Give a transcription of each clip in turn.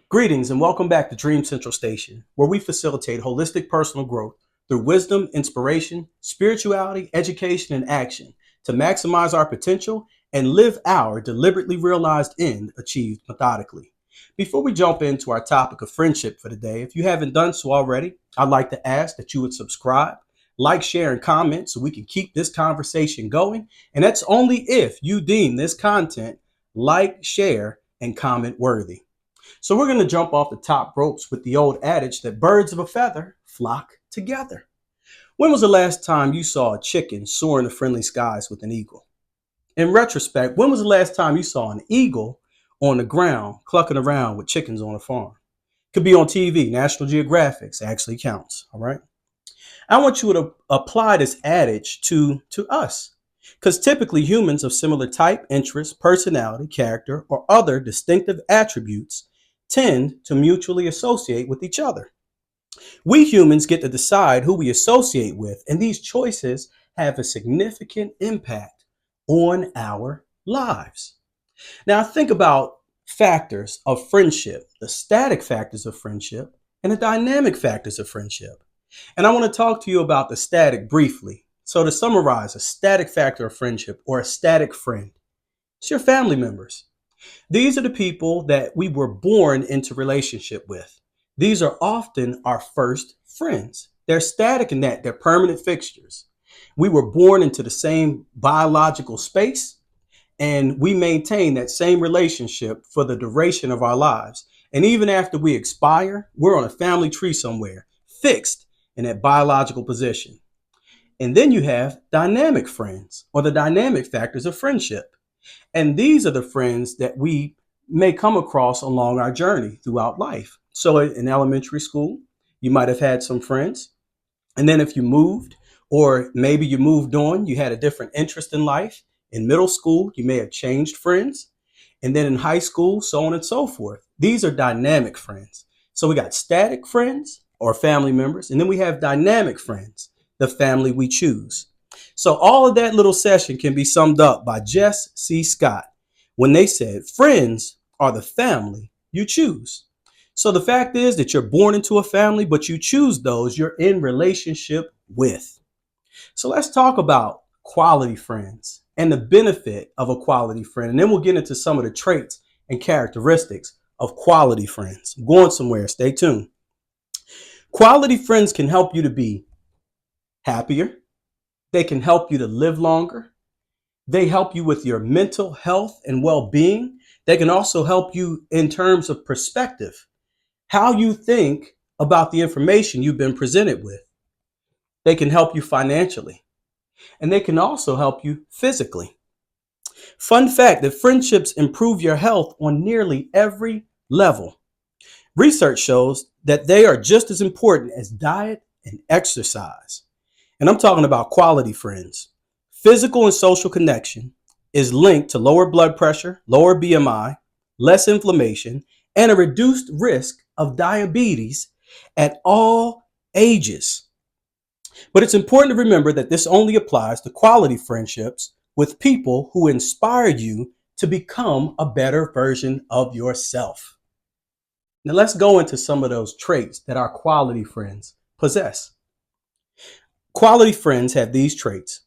Greetings and welcome back to Dream Central Station, where we facilitate holistic personal growth through wisdom, inspiration, spirituality, education, and action to maximize our potential and live our deliberately realized end achieved methodically. Before we jump into our topic of friendship for today, if you haven't done so already, I'd like to ask that you would subscribe, like, share, and comment so we can keep this conversation going. And that's only if you deem this content like, share, and comment worthy. So we're going to jump off the top ropes with the old adage that birds of a feather flock together. When was the last time you saw a chicken soar in the friendly skies with an eagle? In retrospect, when was the last time you saw an eagle on the ground clucking around with chickens on a farm? Could be on TV, National Geographic actually counts, all right? I want you to apply this adage to us. Because typically humans of similar type, interest, personality, character, or other distinctive attributes tend to mutually associate with each other. We humans get to decide who we associate with, and these choices have a significant impact on our lives. Now, think about factors of friendship, the static factors of friendship, and the dynamic factors of friendship. And I want to talk to you about the static briefly. So, to summarize, a static factor of friendship or a static friend, it's your family members. These are the people that we were born into relationship with. These are often our first friends. They're static in that they're permanent fixtures. We were born into the same biological space and we maintain that same relationship for the duration of our lives. And even after we expire, we're on a family tree somewhere, fixed in that biological position. And then you have dynamic friends or the dynamic factors of friendship. And these are the friends that we may come across along our journey throughout life. So in elementary school, you might have had some friends. And then if you moved, or maybe you moved on, you had a different interest in life. In middle school, you may have changed friends. And then in high school, so on and so forth. These are dynamic friends. So we got static friends or family members, and then we have dynamic friends, the family we choose. So all of that little session can be summed up by Jess C. Scott when they said, friends are the family you choose. So the fact is that you're born into a family, but you choose those you're in relationship with. So let's talk about quality friends and the benefit of a quality friend. And then we'll get into some of the traits and characteristics of quality friends. I'm going somewhere. Stay tuned. Quality friends can help you to be happier. They can help you to live longer. They help you with your mental health and well-being. They can also help you in terms of perspective, how you think about the information you've been presented with. They can help you financially, and they can also help you physically. Fun fact that friendships improve your health on nearly every level. Research shows that they are just as important as diet and exercise. And I'm talking about quality friends. Physical and social connection is linked to lower blood pressure, lower BMI, less inflammation, and a reduced risk of diabetes at all ages. But it's important to remember that this only applies to quality friendships with people who inspire you to become a better version of yourself. Now let's go into some of those traits that our quality friends possess. Quality friends have these traits: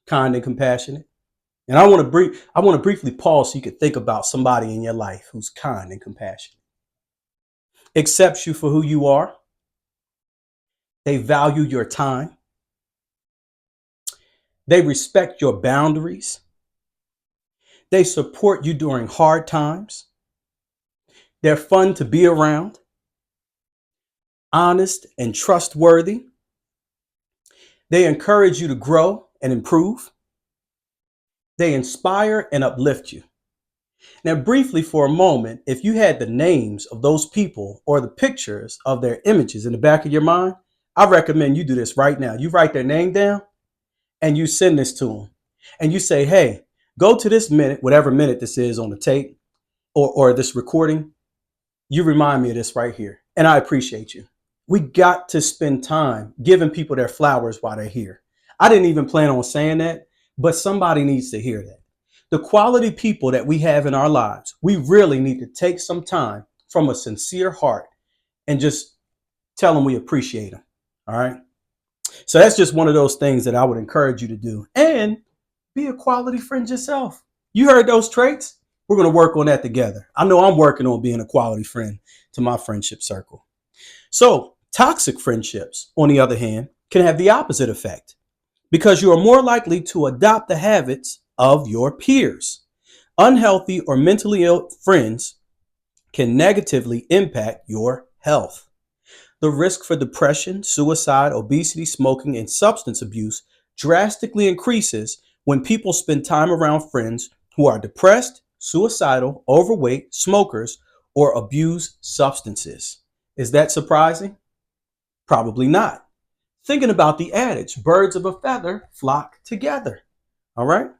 kind and compassionate. And I want to briefly pause so you can think about somebody in your life who's kind and compassionate. Accepts you for who you are. They value your time. They respect your boundaries. They support you during hard times. They're fun to be around. Honest and trustworthy. They encourage you to grow and improve. They inspire and uplift you. Now, briefly for a moment, if you had the names of those people or the pictures of their images in the back of your mind, I recommend you do this right now. You write their name down and you send this to them. And you say, hey, go to this minute, whatever minute this is on the tape or this recording. You remind me of this right here. And I appreciate you. We got to spend time giving people their flowers while they're here. I didn't even plan on saying that, but somebody needs to hear that. The quality people that we have in our lives, we really need to take some time from a sincere heart and just tell them we appreciate them. All right. So that's just one of those things that I would encourage you to do. And be a quality friend yourself. You heard those traits? We're going to work on that together. I know I'm working on being a quality friend to my friendship circle. So, toxic friendships, on the other hand, can have the opposite effect because you are more likely to adopt the habits of your peers. Unhealthy or mentally ill friends can negatively impact your health. The risk for depression, suicide, obesity, smoking, and substance abuse drastically increases when people spend time around friends who are depressed, suicidal, overweight, smokers, or abuse substances. Is that surprising? Probably not. Thinking about the adage, birds of a feather flock together. All right.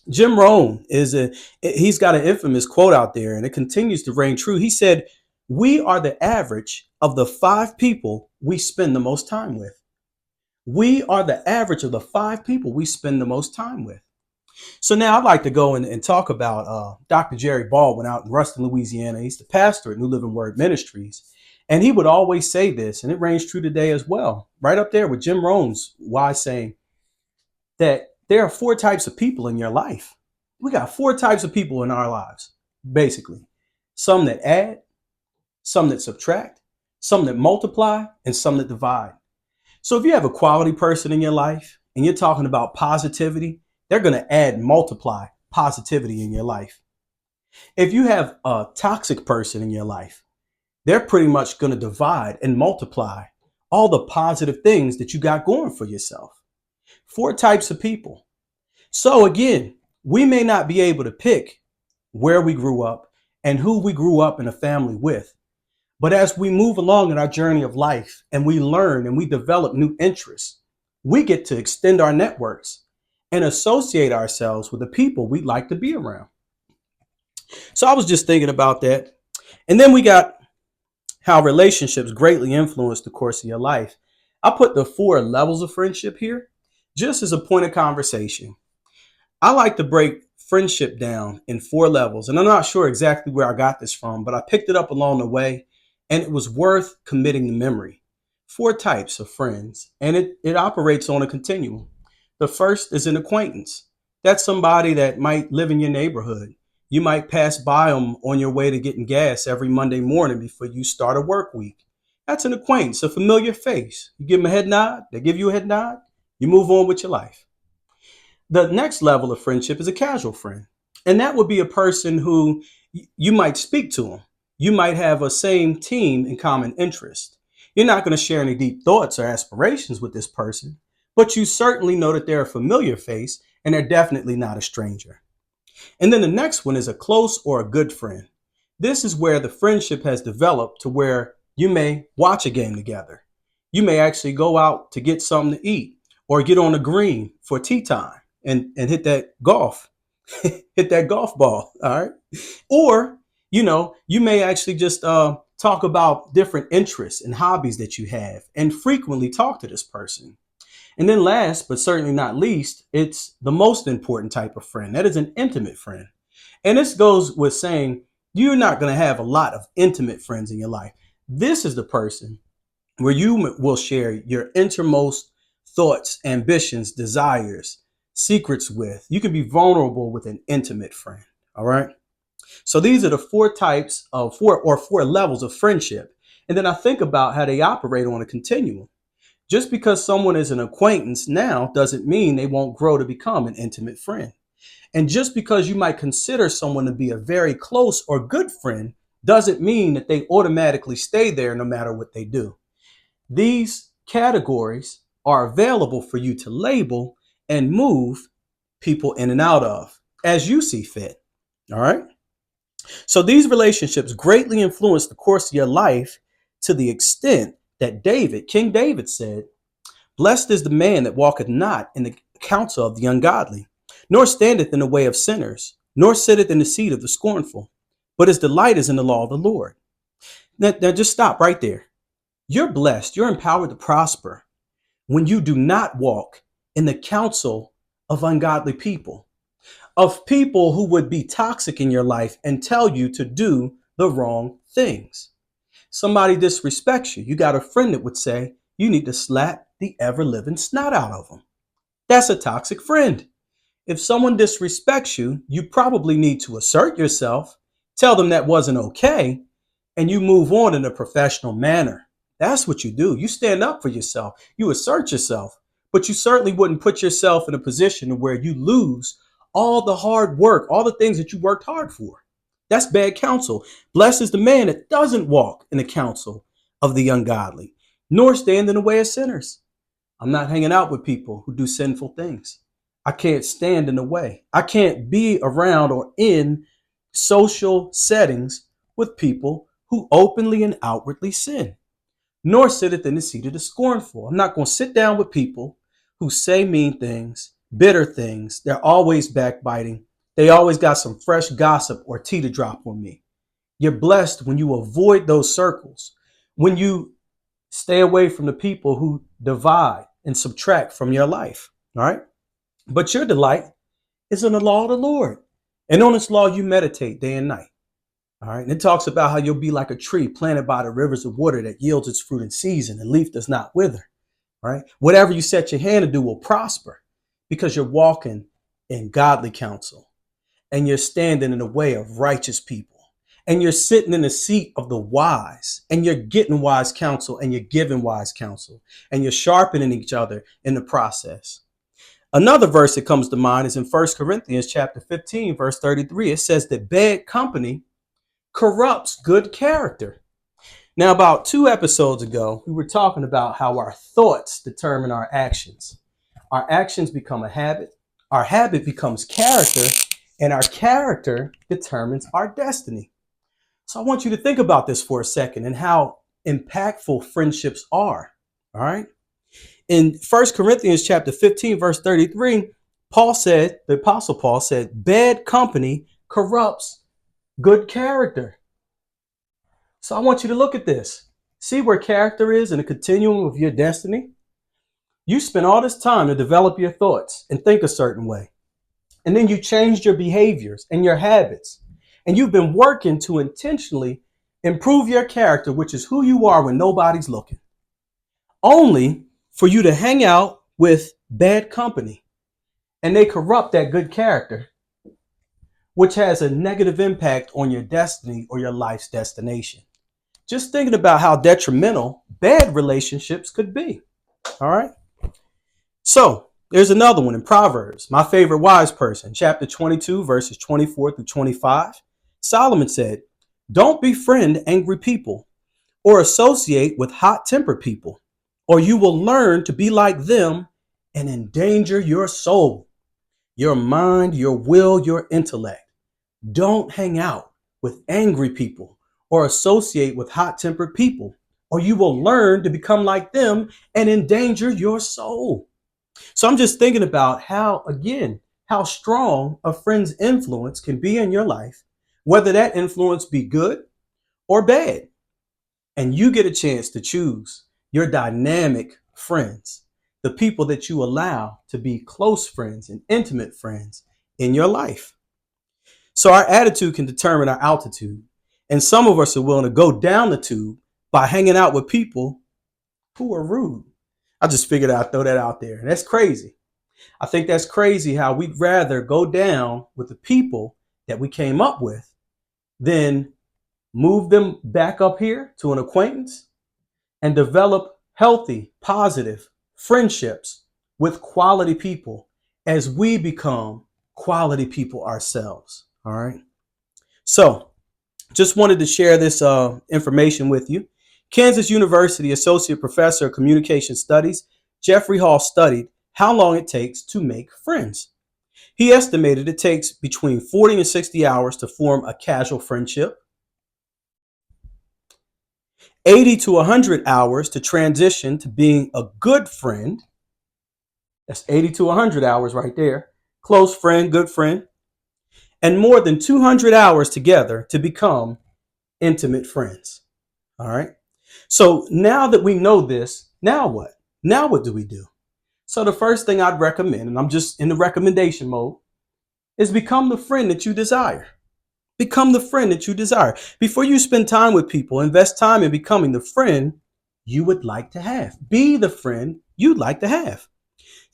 Jim Rohn he's got an infamous quote out there and it continues to reign true. He said, "We are the average of the 5 people we spend the most time with." We are the average of the 5 people we spend the most time with. So now I'd like to go and talk about Dr. Jerry Baldwin out in Ruston, Louisiana. He's the pastor at New Living Word Ministries. And he would always say this, and it reigns true today as well, right up there with Jim Rohn's wise saying that there are 4 types of people in your life. We got 4 types of people in our lives, basically. Some that add, some that subtract, some that multiply, and some that divide. So if you have a quality person in your life and you're talking about positivity, they're going to add and multiply positivity in your life. If you have a toxic person in your life, they're pretty much going to divide and multiply all the positive things that you got going for yourself. 4 types of people. So again, we may not be able to pick where we grew up and who we grew up in a family with. But as we move along in our journey of life and we learn and we develop new interests, we get to extend our networks and associate ourselves with the people we'd like to be around. So I was just thinking about that. And then we got how relationships greatly influence the course of your life. I put the 4 levels of friendship here just as a point of conversation. I like to break friendship down in 4 levels. And I'm not sure exactly where I got this from, but I picked it up along the way and it was worth committing to memory. 4 types of friends, and it operates on a continuum. The first is an acquaintance. That's somebody that might live in your neighborhood. You might pass by them on your way to getting gas every Monday morning before you start a work week. That's an acquaintance, a familiar face. You give them a head nod, they give you a head nod, you move on with your life. The next level of friendship is a casual friend. And that would be a person who you might speak to them. You might have a same team in common interest. You're not going to share any deep thoughts or aspirations with this person, but you certainly know that they're a familiar face and they're definitely not a stranger. And then the next one is a close or a good friend. This is where the friendship has developed to where you may watch a game together. You may actually go out to get something to eat or get on the green for tea time and hit that golf, hit that golf ball. All right. Or, you may actually just talk about different interests and hobbies that you have and frequently talk to this person. And then last, but certainly not least, it's the most important type of friend. That is an intimate friend. And this goes with saying you're not going to have a lot of intimate friends in your life. This is the person where you will share your innermost thoughts, ambitions, desires, secrets with. You can be vulnerable with an intimate friend. All right. So these are the 4 types of 4 levels of friendship. And then I think about how they operate on a continuum. Just because someone is an acquaintance now doesn't mean they won't grow to become an intimate friend. And just because you might consider someone to be a very close or good friend doesn't mean that they automatically stay there no matter what they do. These categories are available for you to label and move people in and out of as you see fit. All right. So these relationships greatly influence the course of your life to the extent that King David said, "Blessed is the man that walketh not in the counsel of the ungodly, nor standeth in the way of sinners, nor sitteth in the seat of the scornful, but his delight is in the law of the Lord." Now just stop right there. You're blessed, you're empowered to prosper when you do not walk in the counsel of ungodly people, of people who would be toxic in your life and tell you to do the wrong things. Somebody disrespects you. You got a friend that would say, you need to slap the ever living snot out of them. That's a toxic friend. If someone disrespects you, you probably need to assert yourself, tell them that wasn't okay, and you move on in a professional manner. That's what you do. You stand up for yourself, you assert yourself, but you certainly wouldn't put yourself in a position where you lose all the hard work, all the things that you worked hard for. That's bad counsel. Blessed is the man that doesn't walk in the counsel of the ungodly, nor stand in the way of sinners. I'm not hanging out with people who do sinful things. I can't stand in the way. I can't be around or in social settings with people who openly and outwardly sin, nor sitteth in the seat of the scornful. I'm not going to sit down with people who say mean things, bitter things. They're always backbiting. They always got some fresh gossip or tea to drop on me. You're blessed when you avoid those circles, when you stay away from the people who divide and subtract from your life. All right. But your delight is in the law of the Lord. And on this law, you meditate day and night. All right. And it talks about how you'll be like a tree planted by the rivers of water that yields its fruit in season and leaf does not wither. Right. Whatever you set your hand to do will prosper because you're walking in godly counsel and you're standing in the way of righteous people and you're sitting in the seat of the wise and you're getting wise counsel and you're giving wise counsel and you're sharpening each other in the process. Another verse that comes to mind is in 1 Corinthians chapter 15, verse 33. It says that bad company corrupts good character. Now, about 2 episodes ago, we were talking about how our thoughts determine our actions. Our actions become a habit. Our habit becomes character, and our character determines our destiny. So I want you to think about this for a second and how impactful friendships are. All right. In 1 Corinthians chapter 15, verse 33, the Apostle Paul said, bad company corrupts good character. So I want you to look at this. See where character is in a continuum of your destiny? You spent all this time to develop your thoughts and think a certain way. And then you changed your behaviors and your habits. And you've been working to intentionally improve your character, which is who you are when nobody's looking. Only for you to hang out with bad company and they corrupt that good character, which has a negative impact on your destiny or your life's destination. Just thinking about how detrimental bad relationships could be. All right. So there's another one in Proverbs, my favorite wise person, chapter 22, verses 24 through 25. Solomon said, don't befriend angry people or associate with hot-tempered people, or you will learn to be like them and endanger your soul, your mind, your will, your intellect. Don't hang out with angry people or associate with hot-tempered people, or you will learn to become like them and endanger your soul. So I'm just thinking about how strong a friend's influence can be in your life, whether that influence be good or bad. And you get a chance to choose your dynamic friends, the people that you allow to be close friends and intimate friends in your life. So our attitude can determine our altitude. And some of us are willing to go down the tube by hanging out with people who are rude. I just figured I'd throw that out there. And that's crazy. I think that's crazy how we'd rather go down with the people that we came up with than move them back up here to an acquaintance and develop healthy, positive friendships with quality people as we become quality people ourselves. All right. So just wanted to share this information with you. Kansas University Associate Professor of Communication Studies, Jeffrey Hall, studied how long it takes to make friends. He estimated it takes between 40 and 60 hours to form a casual friendship, 80 to 100 hours to transition to being a good friend. That's 80 to 100 hours right there. Close friend, good friend. And more than 200 hours together to become intimate friends. All right. So now that we know this, now what? Now what do we do? So the first thing I'd recommend, and I'm just in the recommendation mode, is become the friend that you desire. Become the friend that you desire. Before you spend time with people, invest time in becoming the friend you would like to have. Be the friend you'd like to have.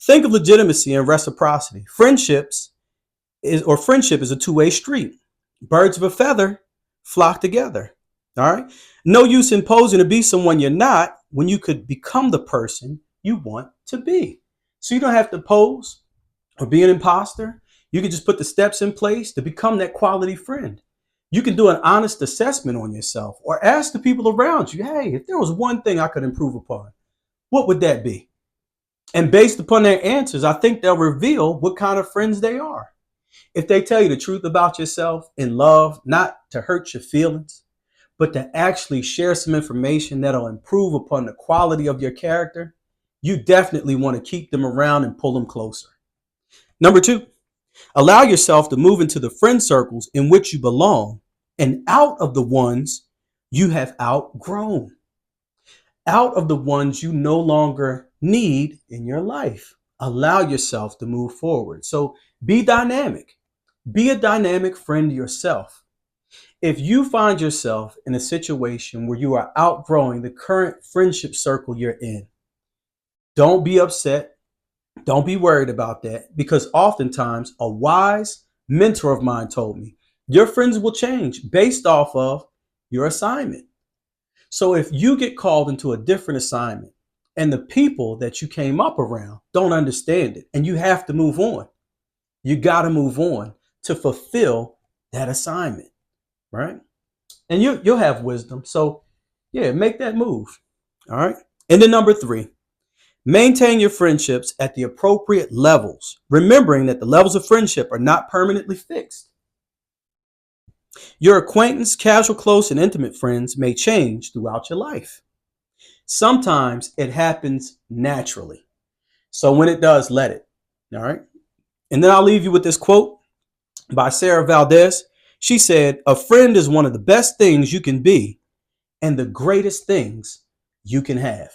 Think of legitimacy and reciprocity. Friendship is a two-way street. Birds of a feather flock together. All right. No use imposing to be someone you're not when you could become the person you want to be. So you don't have to pose or be an imposter. You can just put the steps in place to become that quality friend. You can do an honest assessment on yourself or ask the people around you, hey, if there was one thing I could improve upon, what would that be? And based upon their answers, I think they'll reveal what kind of friends they are. If they tell you the truth about yourself in love, not to hurt your feelings, but to actually share some information that'll improve upon the quality of your character, you definitely want to keep them around and pull them closer. Number two, allow yourself to move into the friend circles in which you belong and out of the ones you have outgrown, out of the ones you no longer need in your life. Allow yourself to move forward. So be dynamic. Be a dynamic friend yourself. If you find yourself in a situation where you are outgrowing the current friendship circle you're in, don't be upset. Don't be worried about that because oftentimes a wise mentor of mine told me your friends will change based off of your assignment. So if you get called into a different assignment and the people that you came up around don't understand it and you have to move on, you got to move on to fulfill that assignment, right? And you'll have wisdom. So yeah, make that move. All right. And then number three, maintain your friendships at the appropriate levels, remembering that the levels of friendship are not permanently fixed. Your acquaintance, casual, close, and intimate friends may change throughout your life. Sometimes it happens naturally. So when it does, let it. All right. And then I'll leave you with this quote by Sarah Valdez. She said, "A friend is one of the best things you can be and the greatest things you can have."